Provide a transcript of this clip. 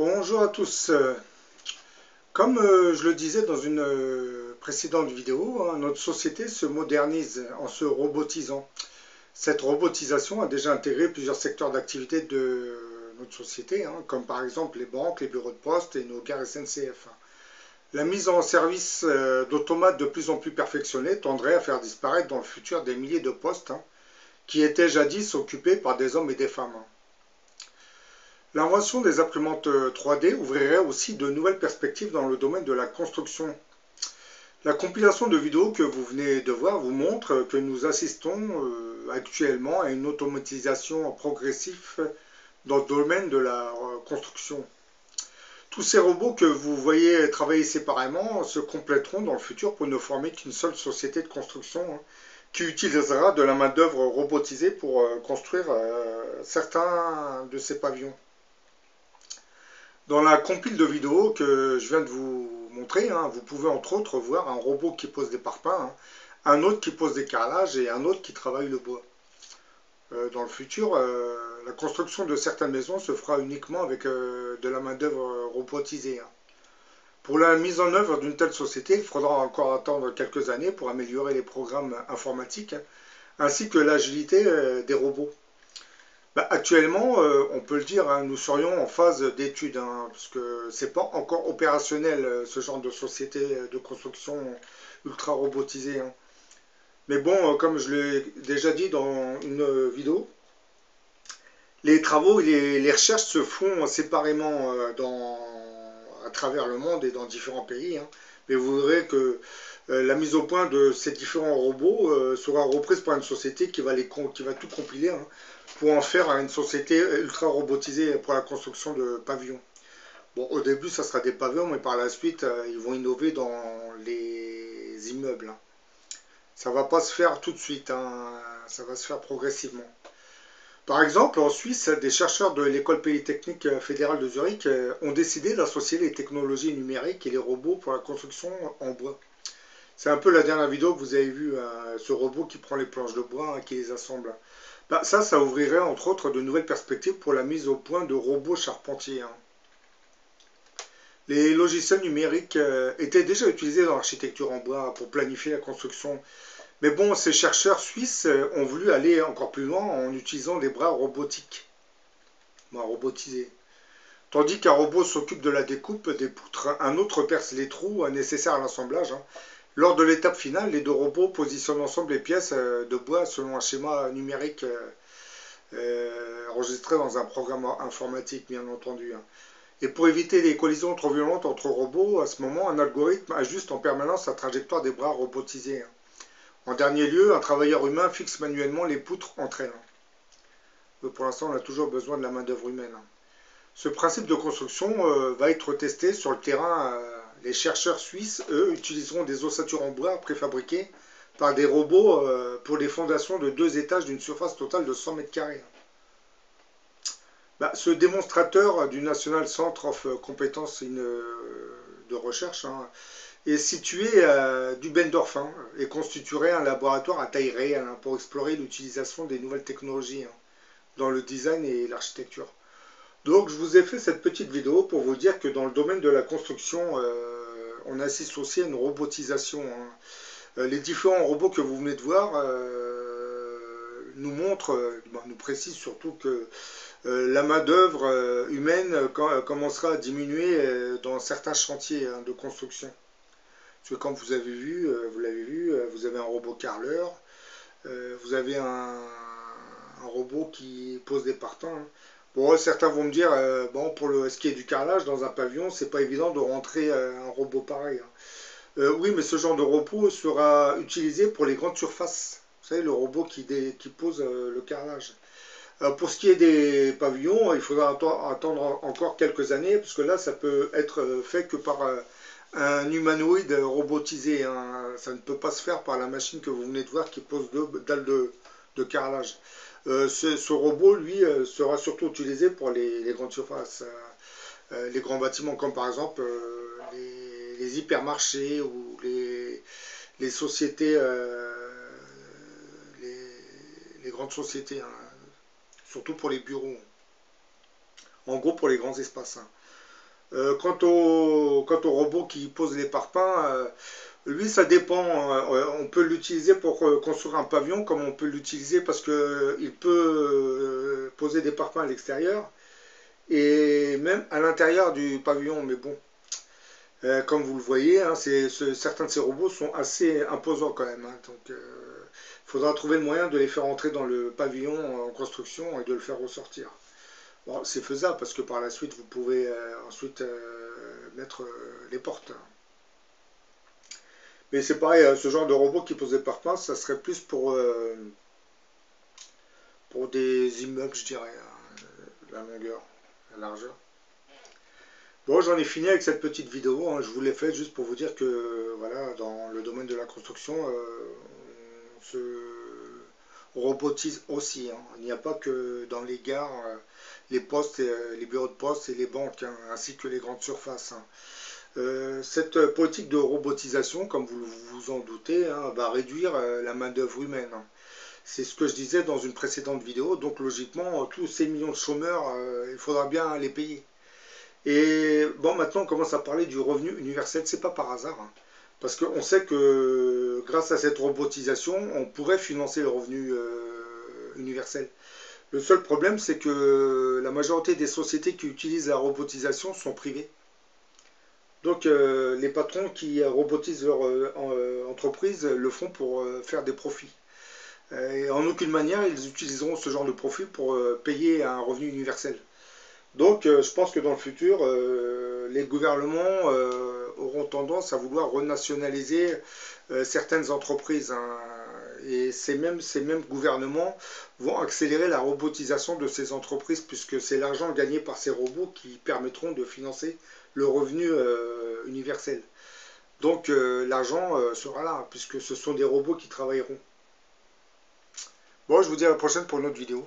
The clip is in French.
Bonjour à tous. Comme je le disais dans une précédente vidéo, hein, notre société se modernise en se robotisant. Cette robotisation a déjà intégré plusieurs secteurs d'activité de notre société, hein, comme par exemple les banques, les bureaux de poste et nos gares SNCF. La mise en service d'automates de plus en plus perfectionnés tendrait à faire disparaître dans le futur des milliers de postes, hein, qui étaient jadis occupés par des hommes et des femmes, hein. L'invention des imprimantes 3D ouvrirait aussi de nouvelles perspectives dans le domaine de la construction. La compilation de vidéos que vous venez de voir vous montre que nous assistons actuellement à une automatisation progressive dans le domaine de la construction. Tous ces robots que vous voyez travailler séparément se compléteront dans le futur pour ne former qu'une seule société de construction, hein, qui utilisera de la main-d'œuvre robotisée pour construire certains de ces pavillons. Dans la compile de vidéos que je viens de vous montrer, hein, vous pouvez entre autres voir un robot qui pose des parpaings, hein, un autre qui pose des carrelages et un autre qui travaille le bois. Dans le futur, la construction de certaines maisons se fera uniquement avec de la main-d'œuvre robotisée, hein. Pour la mise en œuvre d'une telle société, il faudra encore attendre quelques années pour améliorer les programmes informatiques, hein, ainsi que l'agilité des robots. Actuellement, on peut le dire, hein, nous serions en phase d'étude, hein, parce que c'est pas encore opérationnel ce genre de société de construction ultra robotisée, hein. Mais bon, comme je l'ai déjà dit dans une vidéo, les travaux et les recherches se font séparément à travers le monde et dans différents pays, hein. Mais vous verrez que la mise au point de ces différents robots sera reprise par une société qui va tout compiler, hein, pour en faire une société ultra robotisée pour la construction de pavillons. Bon, au début, ça sera des pavillons, mais par la suite, ils vont innover dans les immeubles, hein. Ça ne va pas se faire tout de suite, hein, ça va se faire progressivement. Par exemple, en Suisse, des chercheurs de l'école polytechnique fédérale de Zurich ont décidé d'associer les technologies numériques et les robots pour la construction en bois. C'est un peu la dernière vidéo que vous avez vue, ce robot qui prend les planches de bois, hein, qui les assemble. Ça ouvrirait entre autres de nouvelles perspectives pour la mise au point de robots charpentiers, hein. Les logiciels numériques étaient déjà utilisés dans l'architecture en bois pour planifier la construction. Mais bon, ces chercheurs suisses ont voulu aller encore plus loin en utilisant des bras robotiques, robotisés. Tandis qu'un robot s'occupe de la découpe des poutres, un autre perce les trous nécessaires à l'assemblage, hein. Lors de l'étape finale, les deux robots positionnent ensemble les pièces de bois selon un schéma numérique enregistré dans un programme informatique, bien entendu, hein. Et pour éviter des collisions trop violentes entre robots, à ce moment, un algorithme ajuste en permanence la trajectoire des bras robotisés, hein. En dernier lieu, un travailleur humain fixe manuellement les poutres entre elles. Pour l'instant, on a toujours besoin de la main-d'œuvre humaine. Ce principe de construction va être testé sur le terrain. Les chercheurs suisses, eux, utiliseront des ossatures en bois préfabriquées par des robots pour les fondations de 2 étages d'une surface totale de 100 mètres carrés. Ce démonstrateur du National Center of Competence de recherche, hein, est situé à Dubendorf, hein, et constituerait un laboratoire à taille réelle, hein, pour explorer l'utilisation des nouvelles technologies, hein, dans le design et l'architecture. Donc je vous ai fait cette petite vidéo pour vous dire que dans le domaine de la construction, on assiste aussi à une robotisation, hein. Les différents robots que vous venez de voir nous montrent, nous précisent surtout que la main-d'œuvre humaine commencera à diminuer dans certains chantiers, hein, de construction. Parce que comme vous avez vu, vous l'avez vu, vous avez un robot carreleur, vous avez un robot qui pose des parpaings, hein. Bon, certains vont me dire, bon, pour ce qui est du carrelage dans un pavillon, c'est pas évident de rentrer un robot pareil, hein. Oui, mais ce genre de robot sera utilisé pour les grandes surfaces. Vous savez, le robot qui pose le carrelage. Pour ce qui est des pavillons, il faudra attendre encore quelques années, parce que là, ça peut être fait que par un humanoïde robotisé, hein. Ça ne peut pas se faire par la machine que vous venez de voir qui pose deux dalles de carrelage. Ce robot, lui, sera surtout utilisé pour les grandes surfaces, les grands bâtiments, comme par exemple les hypermarchés ou les sociétés, les grandes sociétés, hein, surtout pour les bureaux. En gros, pour les grands espaces, hein. Quant au robot qui pose les parpaings, lui ça dépend. On peut l'utiliser pour construire un pavillon comme on peut l'utiliser parce qu'il peut poser des parpaings à l'extérieur et même à l'intérieur du pavillon. Mais bon, comme vous le voyez, hein, certains de ces robots sont assez imposants quand même, hein. Donc il faudra trouver le moyen de les faire entrer dans le pavillon en construction et de le faire ressortir. Bon, c'est faisable parce que par la suite, vous pouvez ensuite mettre les portes. Mais c'est pareil, ce genre de robot qui pose des parpaings, ça serait plus pour des immeubles, je dirais, hein, la longueur, la largeur. Bon, j'en ai fini avec cette petite vidéo, hein. Je vous l'ai faite juste pour vous dire que, voilà, dans le domaine de la construction, on se robotise aussi, hein. Il n'y a pas que dans les gares, les postes, les bureaux de poste et les banques, hein, ainsi que les grandes surfaces, hein. Cette politique de robotisation, comme vous vous en doutez, hein, va réduire la main-d'œuvre humaine, hein. C'est ce que je disais dans une précédente vidéo. Donc logiquement, tous ces millions de chômeurs, il faudra bien les payer. Et bon, maintenant on commence à parler du revenu universel. C'est pas par hasard, hein, parce qu'on sait que grâce à cette robotisation, on pourrait financer le revenu universel. Le seul problème, c'est que la majorité des sociétés qui utilisent la robotisation sont privées. Donc les patrons qui robotisent leur entreprise le font pour faire des profits. Et en aucune manière ils utiliseront ce genre de profit pour payer un revenu universel. Donc je pense que dans le futur, les gouvernements auront tendance à vouloir renationaliser certaines entreprises, hein. Et ces mêmes gouvernements vont accélérer la robotisation de ces entreprises puisque c'est l'argent gagné par ces robots qui permettront de financer le revenu universel. Donc l'argent sera là puisque ce sont des robots qui travailleront. Bon, je vous dis à la prochaine pour une autre vidéo.